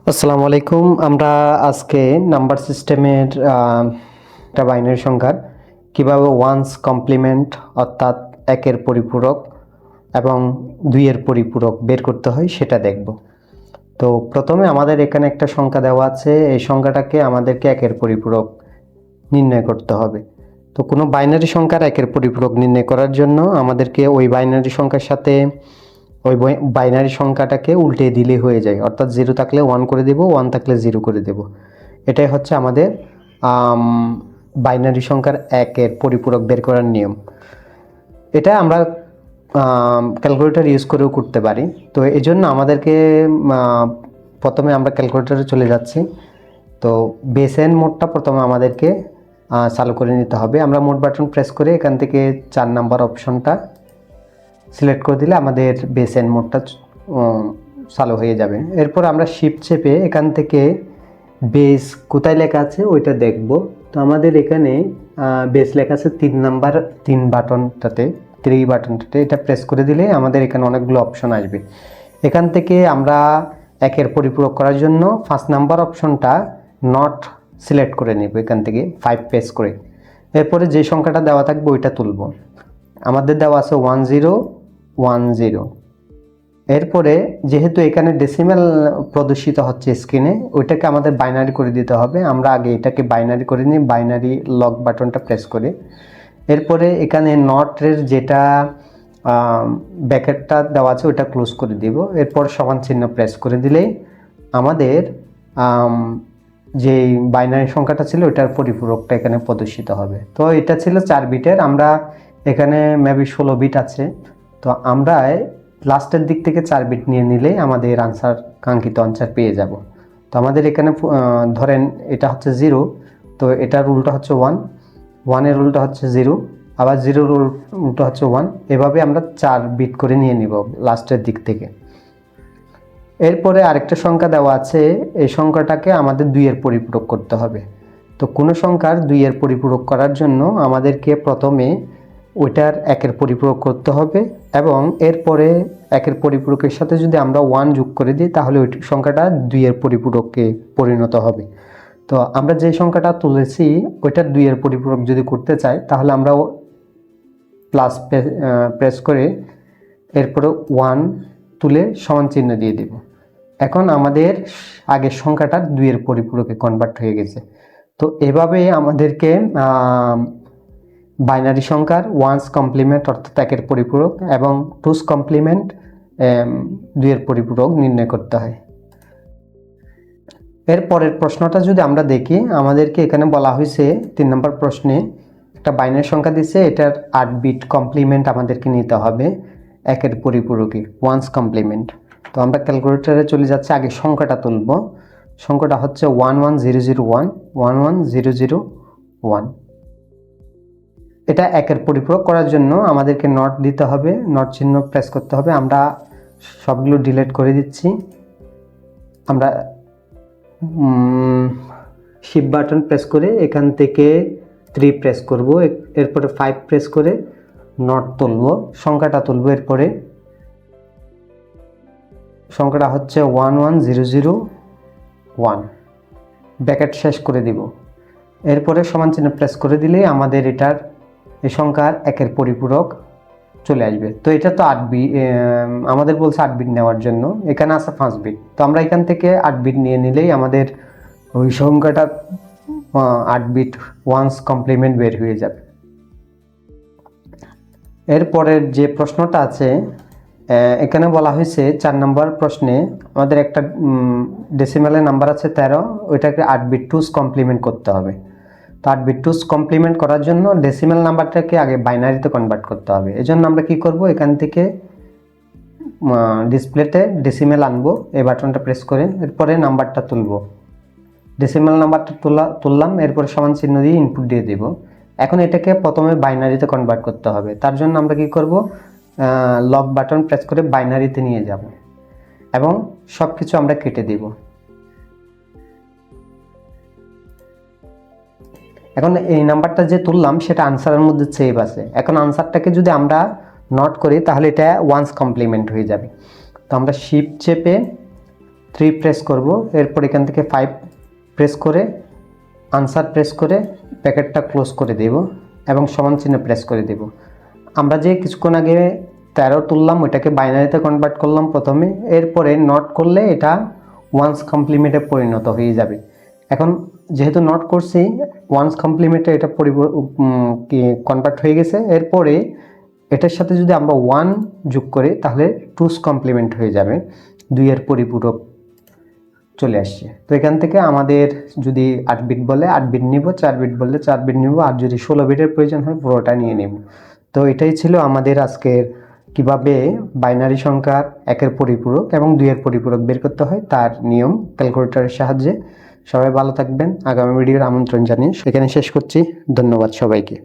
আসসালামু আলাইকুম। আমরা আজকে নাম্বার সিস্টেমের একটা বাইনারি সংখ্যার কিভাবে ওয়ান্স কমপ্লিমেন্ট অর্থাৎ একের পরিপূরক এবং দুইয়ের পরিপূরক বের করতে হয় সেটা দেখব। তো প্রথমে আমাদের এখানে একটা সংখ্যা দেওয়া আছে, এই সংখ্যাটাকে আমাদেরকে একের পরিপূরক নির্ণয় করতে হবে। তো কোনো বাইনারি সংখ্যার একের পরিপূরক নির্ণয় করার জন্য আমাদেরকে ওই বাইনারি সংখ্যার সাথে ওই বাইনারি সংখ্যাটাকে উল্টে দিলে হয়ে যায়, অর্থাৎ 0 থাকলে 1 করে দেব, 1 থাকলে 0 করে দেব। এটাই হচ্ছে আমাদের বাইনারি সংখ্যার একের পরিপূরক বের করার নিয়ম। এটা আমরা ক্যালকুলেটর ইউজ করেও করতে পারি। তো এই জন্য আমাদেরকে প্রথমে আমরা ক্যালকুলেটরে চলে যাচ্ছি। তো বেস এন্ড মোডটা প্রথমে আমাদেরকে চালু করে নিতে হবে। আমরা মোড বাটন প্রেস করে এখান থেকে 4 নাম্বার অপশনটা সিলেক্ট করে দিলে আমাদের বেস এন্ড মোডটা চালু হয়ে যাবে। এরপর আমরা শিফট চেপে এখান থেকে বেস কোথায় লেখা আছে ওইটা দেখব। তো আমাদের এখানে বেস লেখা আছে 3 নাম্বার 3 বাটনটাতে, 3 বাটনটাতে এটা প্রেস করে দিলে আমাদের এখানে অনেকগুলো অপশন আসবে। এখান থেকে আমরা একের পরিপূরক করার জন্য 5 নাম্বার অপশনটা নট সিলেক্ট করে নেব, এখান থেকে 5 প্রেস করে। এরপরে যে সংখ্যাটা দেওয়া থাকবে ওইটা তুলব। আমাদের দেওয়া আছে 1010। এরপরে যেহেতু এখানে ডেসিমেল প্রদর্শিত হচ্ছে স্ক্রিনে, ওইটাকে আমাদের বাইনারি করে দিতে হবে। আমরা আগে এটাকে বাইনারি করে নিই, বাইনারি লক বাটনটা প্রেস করে। এরপরে এখানে নটের যেটা ব্র্যাকেটটা দেওয়া আছে ওইটা ক্লোজ করে দিব। এরপর সমান চিহ্ন প্রেস করে দিলেই আমাদের যে বাইনারি সংখ্যাটা ছিল ওইটার পরিপূরকটা এখানে প্রদর্শিত হবে। তো এটা ছিল 4 বিটের, আমরা এখানে মেবি 16 বিট আছে। তো আমরা লাস্টের দিক থেকে 4 বিট নিয়ে নিলেই আমাদের কাঙ্ক্ষিত আনসার পেয়ে যাব। তো আমাদের এখানে ধরেন এটা হচ্ছে 0, তো এটার উল্টা হচ্ছে 1, 1 এর উল্টা হচ্ছে 0, আবার 0 এর উল্টা হচ্ছে 1। এভাবে আমরা 4 বিট করে নিয়ে নিব লাস্টের দিক থেকে। এরপরে আরেকটা সংখ্যা দেওয়া আছে, এই সংখ্যাটাকে আমাদের 2 এর পরিপূরক করতে হবে। তো কোনো সংখ্যার 2 এর পরিপূরক করার জন্য আমাদেরকে প্রথমে ওইটার একের পরিপূরক করতে হবে এবং এরপরে একের পরিপূরকের সাথে যদি আমরা 1 যোগ করে দিই তাহলে ওই সংখ্যাটা 2 এর পরিপূরকে পরিণত হবে। তো আমরা যে সংখ্যাটা তুলেছি ওইটার 2 এর পরিপূরক যদি করতে চাই তাহলে আমরা প্লাস প্রেস করে এরপরে 1 তুলে সমান চিহ্ন দিয়ে দেব। এখন আমাদের আগের সংখ্যাটা 2 এর পরিপূরকে কনভার্ট হয়ে গেছে। তো এভাবে আমাদেরকে বাইনারি সংখ্যার ওয়ান্স কমপ্লিমেন্ট অর্থাৎ একের পরিপূরক এবং টুস কমপ্লিমেন্ট 2 এর পরিপূরক নির্ণয় করতে হয়। এর পরের প্রশ্নটা যদি আমরা দেখি, আমাদেরকে এখানে বলা হয়েছে 3 নম্বর প্রশ্নে একটা বাইনারি সংখ্যা দিচ্ছে, এটার 8 বিট কমপ্লিমেন্ট আমাদেরকে নিতে হবে একের পরিপূরকে ওয়ান্স কমপ্লিমেন্ট। তো আমরা ক্যালকুলেটরে চলে যাচ্ছি, আগে সংখ্যাটা তুলব। সংখ্যাটা হচ্ছে 11001 11001। এটা একের পরিপূরক করার জন্য আমাদেরকে নট দিতে হবে, নট চিহ্ন প্রেস করতে হবে। আমরা সবগুলো ডিলিট করে দিচ্ছি। আমরা শিফট বাটন প্রেস করে এখান থেকে 3 প্রেস করব, এরপরে 5 প্রেস করে নট তুলব, সংখ্যাটা তুলব। এরপরে সংখ্যাটা হচ্ছে 11001, ব্র্যাকেট শেষ করে দিব। এরপরে সমান চিহ্ন প্রেস করে দিলে আমাদের এটার এই সংখ্যার একের পরিপূরক চলে আসবে। তো এটা তো 8 বিট, আমাদের বলছে 8 বিট নেওয়ার জন্য, এখানে আছে 5 বিট। তো আমরা এখান থেকে 8 বিট নিয়ে নিলেই আমাদের ওই সংখ্যাটা 8 বিট ওয়ান্স কমপ্লিমেন্ট বের হয়ে যাবে। এরপরের যে প্রশ্নটা আছে এখানে বলা হয়েছে 4 নম্বর প্রশ্নে আমাদের একটা ডেসিমেলের নাম্বার আছে 13, ওইটাকে 8 বিট টুস কমপ্লিমেন্ট করতে হবে। তো 8 বিট টুস কমপ্লিমেন্ট করার জন্য ডেসিমেল নাম্বারটাকে আগে বাইনারিতে কনভার্ট করতে হবে। এজন্য আমরা কি করব, এখান থেকে ডিসপ্লেতে ডেসিমেল আনবো, এই বাটনটা প্রেস করে এরপরে নাম্বারটা তুলব। ডেসিমেল নাম্বারটা তুললাম, এরপরে সমান চিহ্ন দিয়ে ইনপুট দিয়ে দেব। এখন এটাকে প্রথমে বাইনারিতে কনভার্ট করতে হবে। তার জন্য আমরা কি করব, লক বাটন প্রেস করে বাইনারিতে নিয়ে যাব এবং সব কিছু আমরা কেটে দেব। এখন এই নাম্বারটা যে তুললাম সেটা আনসারের মধ্যে সেভ আছে। এখন আনসারটাকে যদি আমরা নট করি তাহলে এটা ওয়ান্স কমপ্লিমেন্ট হয়ে যাবে। তো আমরা শিফট চেপে 3 প্রেস করব, এরপর এখান থেকে 5 প্রেস করে আনসার প্রেস করে ব্র্যাকেটটা ক্লোজ করে দেব এবং সমান চিহ্ন প্রেস করে দেব। আমরা যে কিছুক্ষণ আগে 13 তুললাম ওইটাকে বাইনারিতে কনভার্ট করলাম প্রথমে, এরপরে নট করলে এটা ওয়ান্স কমপ্লিমেন্টে পরিণত হয়ে যাবে। এখন যেহেতু নট করছি ওয়ান্স কমপ্লিমেন্টে এটা কনভার্ট হয়ে গেছে, এরপরে এটার সাথে যদি আমরা 1 যোগ করি তাহলে টুস কমপ্লিমেন্ট হয়ে যাবে, 2 এর পরিপূরক চলে আসছে। তো এখান থেকে আমাদের যদি 8 বিট বলে 8 বিট নিব, 4 বিট বললে 4 বিট নিব, আর যদি 16 বিটের প্রয়োজন হয় পুরোটা নিয়ে নেব। তো এটাই ছিল আমাদের আজকের কিভাবে বাইনারি সংখ্যার 1 এর পরিপূরক এবং 2 এর পরিপূরক বের করতে হয় তার নিয়ম ক্যালকুলেটরের সাহায্যে। সবাই ভালো থাকবেন, আগামী ভিডিওর আমন্ত্রণ জানিয়ে এখানে শেষ করছি। ধন্যবাদ সবাইকে।